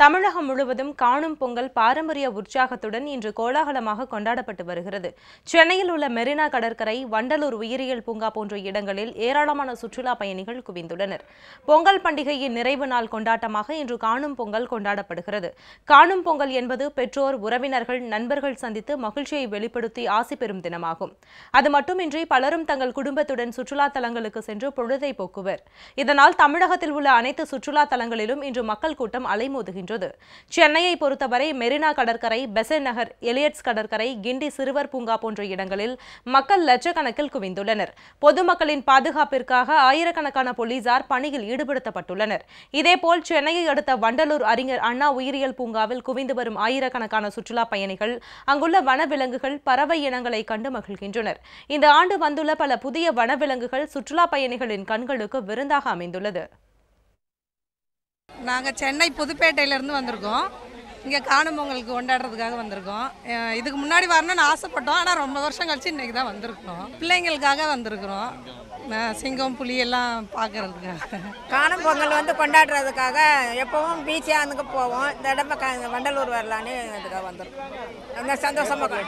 தமிழகம் முழுவதும் காணும் பொங்கல் பாரம்பரிய உற்சாகத்துடன் இன்று கோலாகலமாக கொண்டாடப்பட்டு வருகிறது. சென்னையில் உள்ள மெரினா கடற்கரை, வண்டலூர் உயிரியல் பூங்கா போன்ற இடங்களில் ஏராளமான சுற்றுலா பயணிகள் குவிந்துள்ளனர். பொங்கல் பண்டிகையின் நிறைவு நாள் கொண்டாட்டமாக இன்று காணும் பொங்கல் கொண்டாடப்படுகிறது. காணும் பொங்கல் என்பது பெற்றோர், உறவினர்கள், நண்பர்கள் சந்தித்து மகிழ்ச்சியை வெளிப்படுத்தி ஆசி பெறும் தினமாகும். அது மட்டுமின்றி பலரும் தங்கள் குடும்பத்துடன் சுற்றுலா தலங்களுக்கு சென்று பொழுதை போக்குவர். இதனால் தமிழகத்தில் உள்ள அனைத்து சுற்றுலா தலங்களிலும் இன்று மக்கள் கூட்டம் அலைமோதுகின்றது. சென்னையை பொறுத்தவரை மெரினா கடற்கரை, பெசன்ட் நகர், எலியட்ஸ் கடற்கரை, கிண்டி சிறுவர் பூங்கா போன்ற இடங்களில் மக்கள் லட்சக்கணக்கில் குவிந்துள்ளனர். பொதுமக்களின் பாதுகாப்பிற்காக ஆயிரக்கணக்கான போலீசார் பணியில் ஈடுபடுத்தப்பட்டுள்ளனர். இதேபோல் சென்னையை அடுத்த வண்டலூர் அறிஞர் அண்ணா உயிரியல் பூங்காவில் குவிந்து வரும் ஆயிரக்கணக்கான சுற்றுலா பயணிகள் அங்குள்ள வனவிலங்குகள், பறவை இனங்களை கண்டு மகிழ்கின்றனர். இந்த ஆண்டு வந்துள்ள பல புதிய வனவிலங்குகள் சுற்றுலா பயணிகளின் கண்களுக்கு விருந்தாக அமைந்துள்ளது. நாங்கள் சென்னை புதுப்பேட்டையிலேருந்து வந்திருக்கோம். இங்கே காணும் பொங்கலுக்கு கொண்டாடுறதுக்காக வந்திருக்கோம். இதுக்கு முன்னாடி வரணும்னு ஆசைப்பட்டோம், ஆனால் ரொம்ப வருஷம் கழிச்சு இன்றைக்கி தான் வந்திருக்கோம். பிள்ளைங்களுக்காக வந்திருக்கிறோம், சிங்கம், புலி எல்லாம் பார்க்கறதுக்காக. காணும் பொங்கல் வந்து கொண்டாடுறதுக்காக எப்பவும் பீச்சே அங்கே போவோம். இந்த இடம் வண்டலூர் வரலான்னு இதுக்காக வந்திருக்கோம். ரொம்ப சந்தோஷமாக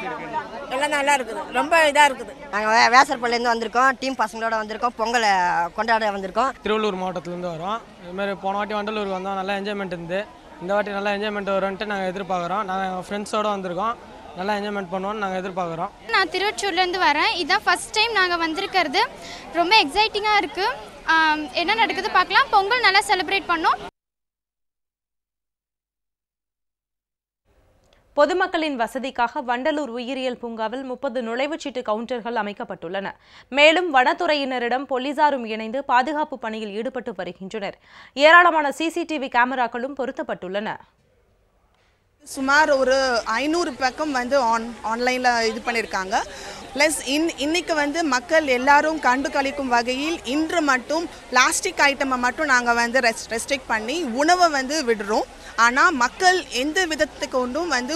எல்லாம் நல்லா இருக்குது, ரொம்ப இதாக இருக்குது. நாங்கள் வேசர்பள்ளிலேருந்து வந்திருக்கோம், டீம் பசங்களோட வந்திருக்கோம், பொங்கலை கொண்டாட வந்திருக்கோம். திருவள்ளூர் மாவட்டத்துலேருந்து வரோம். இதுமாதிரி போன வாட்டி வண்டலூருக்கு வந்தோம், நல்லா என்ஜாய்மெண்ட் இருந்து. இந்த வாட்டி நல்லா என்ஜாய்மெண்ட் வரும்ன்ட்டு நாங்கள் எதிர்பார்க்குறோம். நாங்கள் எங்கள் ஃப்ரெண்ட்ஸோடு வந்திருக்கோம், நல்லா என்ஜாய்மெண்ட் பண்ணுவோம்னு நாங்கள் எதிர்பார்க்குறோம். நான் திருவொற்றியூர்லேருந்து வரேன். இதுதான் ஃபஸ்ட் டைம் நாங்கள் வந்திருக்கிறது. ரொம்ப எக்ஸைட்டிங்காக இருக்குது. என்ன நடக்குது பார்க்கலாம். பொங்கல் நல்லா செலிப்ரேட் பண்ணோம். பொதுமக்களின் வசதிக்காக வண்டலூர் உயிரியல் பூங்காவில் 30 நுழைவுச்சீட்டு கவுண்டர்கள் அமைக்கப்பட்டுள்ளன. மேலும் வனத்துறையினரிடம் போலீசாரும் இணைந்து பாதுகாப்பு பணியில் ஈடுபட்டு வருகின்றனர். ஏராளமான சிசிடிவி கேமராக்களும் பொருத்தப்பட்டுள்ளன. சுமார் ஒரு 500 பக்கம் வந்து ஆன்லைனில் இது பண்ணியிருக்காங்க. ப்ளஸ் இன்னைக்கு வந்து மக்கள் எல்லாரும் கண்டு கழிக்கும் வகையில் இன்று மட்டும் பிளாஸ்டிக் ஐட்டமை மட்டும் நாங்கள் வந்து ரெஸ்ட்ரிக்ட் பண்ணி உணவை வந்து விடுறோம். ஆனால் மக்கள் எந்த விதத்துக்கு கொண்டும் வந்து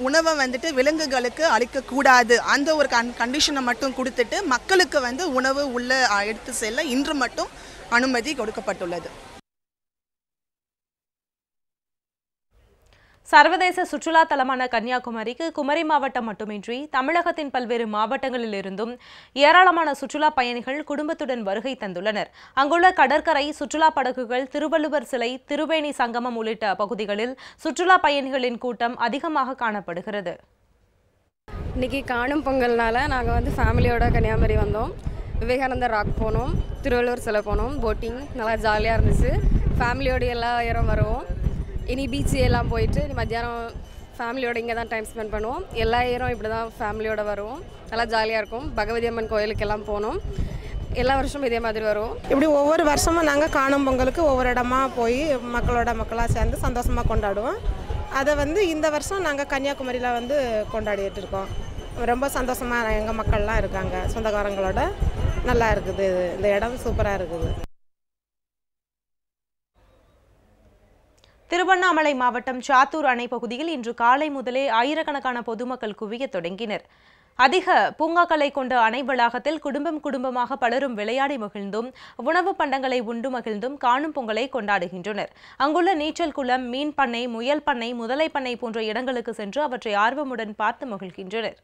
உணவை வந்துட்டு விலங்குகளுக்கு அளிக்கக்கூடாது, அந்த ஒரு கண்டிஷனை மட்டும் கொடுத்துட்டு மக்களுக்கு வந்து உணவு உள்ள எடுத்து செல்ல இன்று மட்டும் அனுமதி கொடுக்கப்பட்டுள்ளது. சர்வதேச சுற்றுலா தலமான கன்னியாகுமரிக்கு குமரி மாவட்டம் மட்டுமின்றி தமிழகத்தின் பல்வேறு மாவட்டங்களிலிருந்தும் ஏராளமான சுற்றுலா பயணிகள் குடும்பத்துடன் வருகை தந்துள்ளனர். அங்குள்ள கடற்கரை, சுற்றுலா படகுகள், திருவள்ளுவர் சிலை, திருவேணி சங்கமம் உள்ளிட்ட பகுதிகளில் சுற்றுலா பயணிகளின் கூட்டம் அதிகமாக காணப்படுகிறது. இன்னைக்கு காணும் பொங்கல்னால நாங்கள் வந்து ஃபேமிலியோட கன்னியாகுமரி வந்தோம். விவேகானந்தர் ராக் போனோம், திருவள்ளுவர் சிலை போனோம், போட்டிங் நல்லா ஜாலியாக இருந்துச்சு. ஃபேமிலியோடு எல்லா இடம் வருவோம். இனி பீச்சு எல்லாம் போயிட்டு மத்தியானம் ஃபேமிலியோடு இங்கே தான் டைம் ஸ்பெண்ட் பண்ணுவோம். எல்லா இயரும் இப்படி தான் ஃபேமிலியோடு வருவோம், நல்லா ஜாலியாக இருக்கும். பகவதி அம்மன் கோயிலுக்கெல்லாம் போனோம். எல்லா வருஷமும் இதே மாதிரி வருவோம். இப்படி ஒவ்வொரு வருஷமும் நாங்கள் காணும் பொங்கலுக்கு ஒவ்வொரு இடமா போய் மக்களாக சேர்ந்து சந்தோஷமாக கொண்டாடுவோம். அதை வந்து இந்த வருஷம் நாங்கள் கன்னியாகுமரியில் வந்து கொண்டாடிட்டு இருக்கோம். ரொம்ப சந்தோஷமாக எங்கள் மக்கள்லாம் இருக்காங்க, சொந்தக்காரங்களோட நல்லா இருக்குது. இந்த இடம் சூப்பராக இருக்குது. திருவண்ணாமலை மாவட்டம் சாத்தூர் அணை பகுதியில் இன்று காலை முதலே ஆயிரக்கணக்கான பொதுமக்கள் குவிய தொடங்கினர். அதிக பூங்காக்களை கொண்ட அணை வளாகத்தில் குடும்பமாக பலரும் விளையாடி மகிழ்ந்தும் உணவு பண்டங்களை உண்டு மகிழ்ந்தும் காணும் பொங்கலை கொண்டாடுகின்றனர். அங்குள்ள நீச்சல் குளம், மீன் பண்ணை, முயல் பண்ணை, முதலை பண்ணை போன்ற இடங்களுக்கு சென்று அவற்றை ஆர்வமுடன் பார்த்து மகிழ்கின்றனர்.